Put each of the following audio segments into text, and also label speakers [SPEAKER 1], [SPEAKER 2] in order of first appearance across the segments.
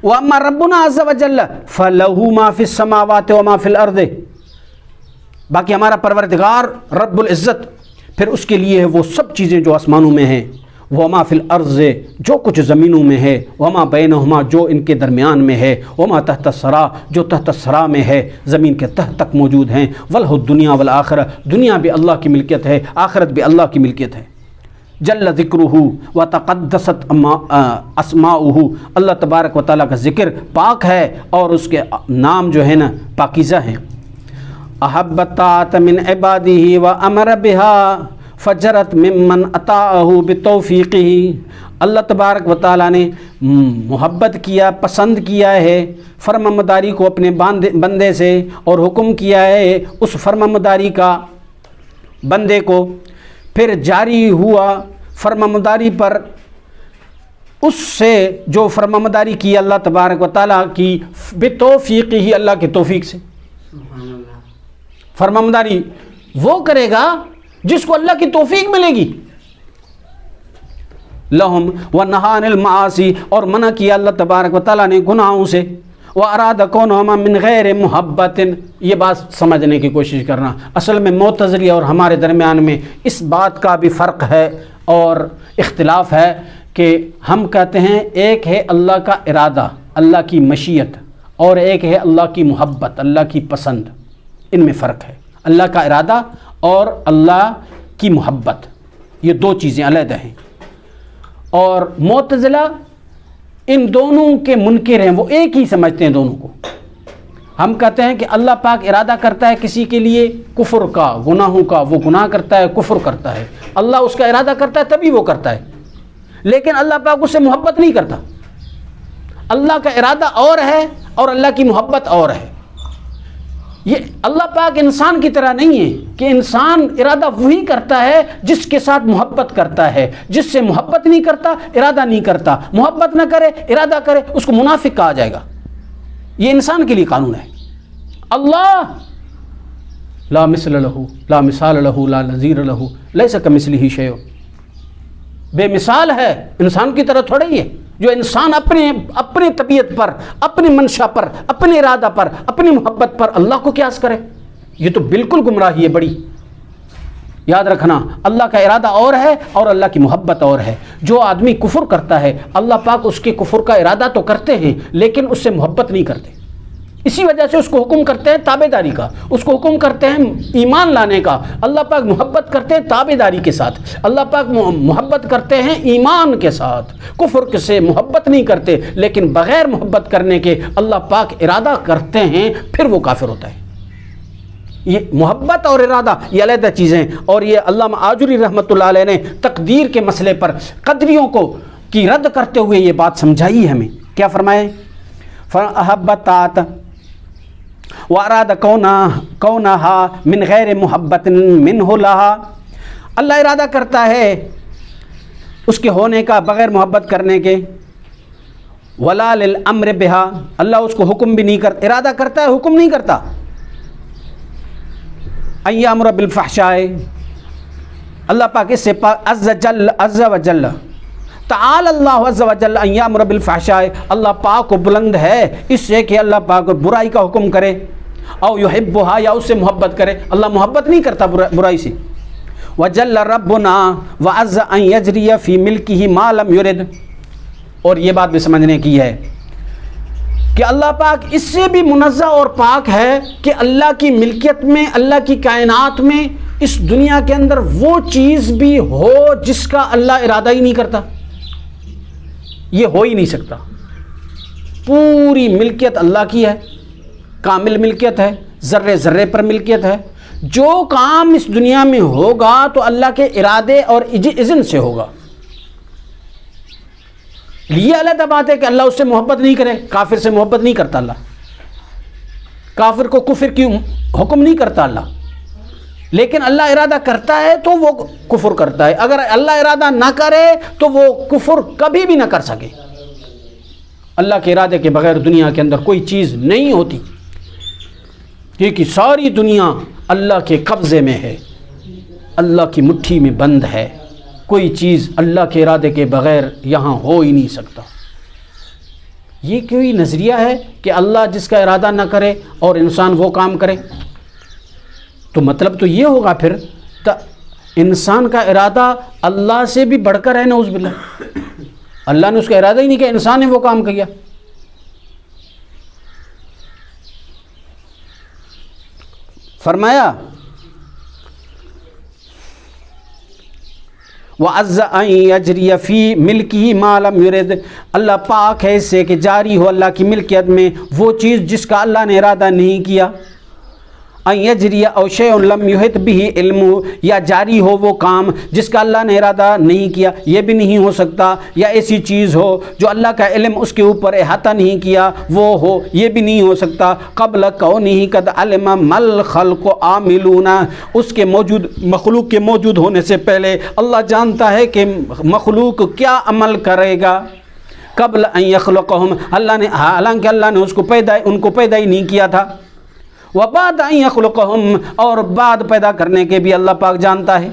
[SPEAKER 1] وَأَمَّا رَبُّنَا عَزَّ وَجَلَّ فَلَهُ مَا فِي السَّمَاوَاتِ وَمَا فِي الْأَرْضِ، باقی ہمارا پروردگار رب العزت، پھر اس کے لیے ہے وہ سب چیزیں جو آسمانوں میں ہیں، وَمَا فِي الْأَرْضِ جو کچھ زمینوں میں ہے، وَمَا بَيْنَهُمَا جو ان کے درمیان میں ہے، وَمَا تحت الثرى جو تحت الثرى میں ہے، زمین کے تحت تک موجود ہیں، وَلَهُ الدُّنْيَا وَالْآخِرَةُ دنیا بھی اللہ کی ملکیت ہے، آخرت بھی اللہ کی ملکیت ہے۔ جل ذکرہ وتقدست اسماؤہ، اللہ تبارک و تعالیٰ کا ذکر پاک ہے اور اس کے نام جو ہے نا پاکیزہ ہیں۔ احب الطاعۃ من عبادہ وامر بها فجرت ممن اطاعہ بتوفیقہ، اللہ تبارک و تعالیٰ نے محبت کیا، پسند کیا ہے فرمانبرداری کو اپنے بندے سے، اور حکم کیا ہے اس فرمانبرداری کا بندے کو، پھر جاری ہوا فرمانبرداری پر اس سے جو فرمانبرداری کی اللہ تبارک و تعالیٰ کی بتوفیق ہی، اللہ کے توفیق سے۔ فرمانبرداری وہ کرے گا جس کو اللہ کی توفیق ملے گی۔ لہم ونہا عن المعاصی، اور منع کیا اللہ تبارک و تعالیٰ نے گناہوں سے، وَأَرَادَ كَوْنَهُمَا مِنْ غَيْرِ مُحَبَّةٍ، یہ بات سمجھنے کی کوشش کرنا، اصل میں معتزلی اور ہمارے درمیان میں اس بات کا بھی فرق ہے اور اختلاف ہے کہ ہم کہتے ہیں ایک ہے اللہ کا ارادہ، اللہ کی مشیت، اور ایک ہے اللہ کی محبت، اللہ کی پسند، ان میں فرق ہے۔ اللہ کا ارادہ اور اللہ کی محبت یہ دو چیزیں علیحدہ ہیں، اور معتزلہ ان دونوں کے منکر ہیں، وہ ایک ہی سمجھتے ہیں دونوں کو۔ ہم کہتے ہیں کہ اللہ پاک ارادہ کرتا ہے کسی کے لیے کفر کا، گناہوں کا، وہ گناہ کرتا ہے، کفر کرتا ہے، اللہ اس کا ارادہ کرتا ہے تبھی وہ کرتا ہے، لیکن اللہ پاک اس سے محبت نہیں کرتا۔ اللہ کا ارادہ اور ہے اور اللہ کی محبت اور ہے۔ یہ اللہ پاک انسان کی طرح نہیں ہے کہ انسان ارادہ وہی کرتا ہے جس کے ساتھ محبت کرتا ہے، جس سے محبت نہیں کرتا ارادہ نہیں کرتا، محبت نہ کرے ارادہ کرے اس کو منافق کہا جائے گا۔ یہ انسان کے لیے قانون ہے۔ اللہ لا مثل لہ لا مثال لہ لا نظیر لہ لیس کمثلہ شیء، بے مثال ہے، انسان کی طرح تھوڑا ہی ہے۔ جو انسان اپنے طبیعت پر، اپنی منشا پر، اپنے ارادہ پر، اپنی محبت پر اللہ کو قیاس کرے، یہ تو بالکل گمراہی ہے بڑی۔ یاد رکھنا، اللہ کا ارادہ اور ہے اور اللہ کی محبت اور ہے۔ جو آدمی کفر کرتا ہے اللہ پاک اس کے کفر کا ارادہ تو کرتے ہیں لیکن اس سے محبت نہیں کرتے، اسی وجہ سے اس کو حکم کرتے ہیں تابع داری کا، اس کو حکم کرتے ہیں ایمان لانے کا۔ اللہ پاک محبت کرتے ہیں تابع داری کے ساتھ، اللہ پاک محبت کرتے ہیں ایمان کے ساتھ، کفر سے محبت نہیں کرتے، لیکن بغیر محبت کرنے کے اللہ پاک ارادہ کرتے ہیں پھر وہ کافر ہوتا ہے۔ یہ محبت اور ارادہ یہ علیحدہ چیزیں، اور یہ علامہ آجری رحمۃ اللہ علیہ نے تقدیر کے مسئلے پر قدریوں کی رد کرتے ہوئے یہ بات سمجھائی ہمیں۔ کیا فرمائے؟ فَأَحَبَّتَاتَ وَأَرَادَ كَوْنَهَا مِنْ غَيْرِ مُحَبَّةٍ مِنْهُ لَهَا، اللہ ارادہ کرتا ہے اس کے ہونے کا بغیر محبت کرنے کے، وَلَا لِلْأَمْرِ بِهَا، اللہ اس کو حکم بھی نہیں کرتا، ارادہ کرتا ہے حکم نہیں کرتا۔ أَن يَأْمُرَ بِالْفَحْشَاءِ، اللہ پاک اس سے پاک عز وجل تعالی اللہ عز وجل ان یامر بالفحشاء، اللہ پاک کو بلند ہے اس سے کہ اللہ پاک برائی کا حکم کرے، او یحبھا، یا اس سے محبت کرے، اللہ محبت نہیں کرتا برائی سے۔ وجل ربنا وعز ان یجری فی ملکہ ما لم یرد، اور یہ بات بھی سمجھنے کی ہے کہ اللہ پاک اس سے بھی منزہ اور پاک ہے کہ اللہ کی ملکیت میں، اللہ کی کائنات میں، اس دنیا کے اندر وہ چیز بھی ہو جس کا اللہ ارادہ ہی نہیں کرتا، یہ ہو ہی نہیں سکتا۔ پوری ملکیت اللہ کی ہے، کامل ملکیت ہے، ذرے ذرے پر ملکیت ہے۔ جو کام اس دنیا میں ہوگا تو اللہ کے ارادے اور اذن سے ہوگا۔ یہ علیحدہ بات ہے کہ اللہ اس سے محبت نہیں کرے، کافر سے محبت نہیں کرتا اللہ، کافر کو کفر کی حکم نہیں کرتا اللہ، لیکن اللہ ارادہ کرتا ہے تو وہ کفر کرتا ہے، اگر اللہ ارادہ نہ کرے تو وہ کفر کبھی بھی نہ کر سکے۔ اللہ کے ارادے کے بغیر دنیا کے اندر کوئی چیز نہیں ہوتی، کیونکہ ساری دنیا اللہ کے قبضے میں ہے، اللہ کی مٹھی میں بند ہے، کوئی چیز اللہ کے ارادے کے بغیر یہاں ہو ہی نہیں سکتا۔ یہ کوئی نظریہ ہے کہ اللہ جس کا ارادہ نہ کرے اور انسان وہ کام کرے؟ تو مطلب تو یہ ہوگا پھر انسان کا ارادہ اللہ سے بھی بڑھ کر ہے، نعوذ باللہ۔ اللہ نے اس کا ارادہ ہی نہیں کیا، انسان نے وہ کام کیا۔ فرمایا وَعَزَّ أَن يَجْرِيَ فِي مِلْكِهِ مَا لَمْ يُرِدْ، اللہ پاک ہے اس سے کہ جاری ہو اللہ کی ملکیت میں وہ چیز جس کا اللہ نے ارادہ نہیں کیا۔ ان یجری او شیء لم یحط به علم، یا جاری ہو وہ کام جس کا اللہ نے ارادہ نہیں کیا، یہ بھی نہیں ہو سکتا۔ یا ایسی چیز ہو جو اللہ کا علم اس کے اوپر احاطہ نہیں کیا وہ ہو، یہ بھی نہیں ہو سکتا۔ قبل کونہ قد علم مل خلق عاملون، اس کے موجود مخلوق کے موجود ہونے سے پہلے اللہ جانتا ہے کہ مخلوق کیا عمل کرے گا۔ قبل ان یخلقہم، اللہ نے حالانکہ اللہ نے ان کو پیدا ہی نہیں کیا تھا۔ وبعد ان یخلقہم، اور بعد پیدا کرنے کے بھی اللہ پاک جانتا ہے۔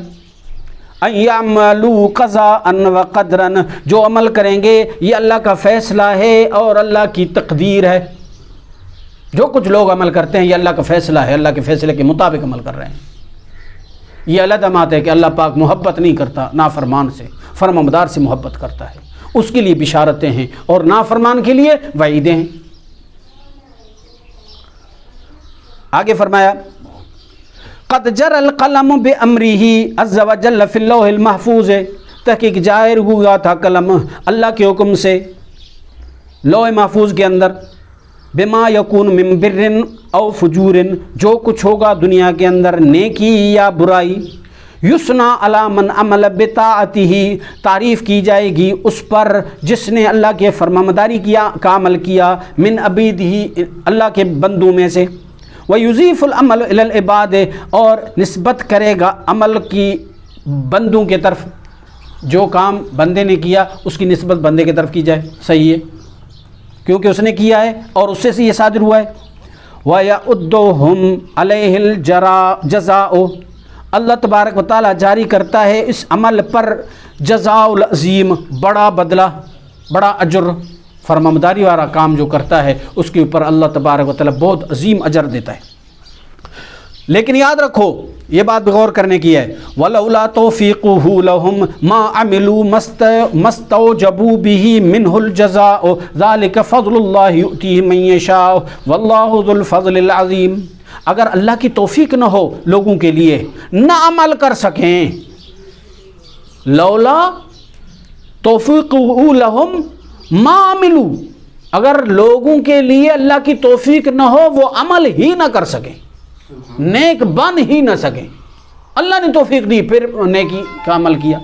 [SPEAKER 1] ان یعملوا قضاء وقدرا، جو عمل کریں گے یہ اللہ کا فیصلہ ہے اور اللہ کی تقدیر ہے۔ جو کچھ لوگ عمل کرتے ہیں یہ اللہ کا فیصلہ ہے، اللہ کے فیصلے کے مطابق عمل کر رہے ہیں۔ یہ علیحدہ بات ہے کہ اللہ پاک محبت نہیں کرتا نافرمان سے، فرمانبردار سے محبت کرتا ہے، اس کے لیے بشارتیں ہیں اور نافرمان کے لیے وعیدیں ہیں۔ آگے فرمایا قد جر القلم بامرہ عز وجل فی اللوح المحفوظ، تحقیق جائر ہوا تھا قلم اللہ کے حکم سے لوح محفوظ کے اندر، بما یکون من بر او فجور، جو کچھ ہوگا دنیا کے اندر نیکی یا برائی، یسنا علی من عمل بطاعتہ، تعریف کی جائے گی اس پر جس نے اللہ کے فرمانبرداری کا عمل کیا، من عبیدہ، اللہ کے بندوں میں سے، وَيُضِيفُ الْعَمَلُ إِلَى الْعِبَادِ، اور نسبت کرے گا عمل کی بندوں کے طرف، جو کام بندے نے کیا اس کی نسبت بندے کی طرف کی جائے، صحیح ہے کیونکہ اس نے کیا ہے اور اس سے یہ صادر ہوا ہے۔ وَيَعُدُّهُمْ عَلَيْهِ الْجَزَاءُ، اللہ تبارک و تعالیٰ جاری کرتا ہے اس عمل پر جزاء العظیم، بڑا بدلہ، بڑا اجر۔ فرمانبرداری والا کام جو کرتا ہے اس کے اوپر اللہ تبارک و تعالیٰ بہت عظیم اجر دیتا ہے۔ لیکن یاد رکھو یہ بات غور کرنے کی ہے، وَلَوْلَا تَوْفِيقُهُ لَهُمْ مَا عَمِلُوا مَا اسْتَوْجَبُوا بِهِ مِنْهُ الْجَزَاءُ ذَلِكَ فَضْلُ اللَّهِ يُؤْتِيهِ مَن يَشَاءُ وَاللَّهُ ذُو الْفَضْلِ الْعَظِيمِ۔ اگر اللہ کی توفیق نہ ہو لوگوں کے لیے نہ عمل کر سکیں، لولا توفیقُهُ لَهُمْ ما عملوا، اگر لوگوں کے لیے اللہ کی توفیق نہ ہو وہ عمل ہی نہ کر سکیں، نیک بن ہی نہ سکیں، اللہ نے توفیق دی پھر نیکی کا عمل کیا،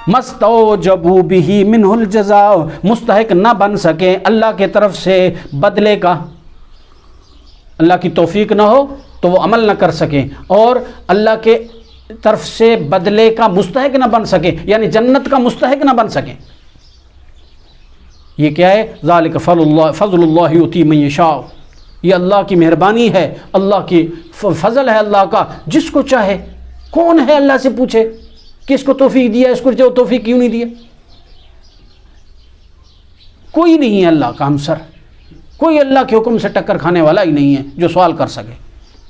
[SPEAKER 1] مستوجبوا به منه الجزاء، مستحق نہ بن سکیں اللہ کے طرف سے بدلے کا، اللہ کی توفیق نہ ہو تو وہ عمل نہ کر سکیں اور اللہ کے طرف سے بدلے کا مستحق نہ بن سکیں، یعنی جنت کا مستحق نہ بن سکیں۔ یہ کیا ہے؟ ذالک فضل اللہ یؤتی من یشاء، یہ اللہ کی مہربانی ہے، اللہ کی فضل ہے اللہ کا، جس کو چاہے۔ کون ہے اللہ سے پوچھے کہ اس کو توفیق دیا، اس کو جو توفیق کیوں نہیں دیا؟ کوئی نہیں ہے اللہ کا ہمسر، کوئی اللہ کے حکم سے ٹکر کھانے والا ہی نہیں ہے جو سوال کر سکے۔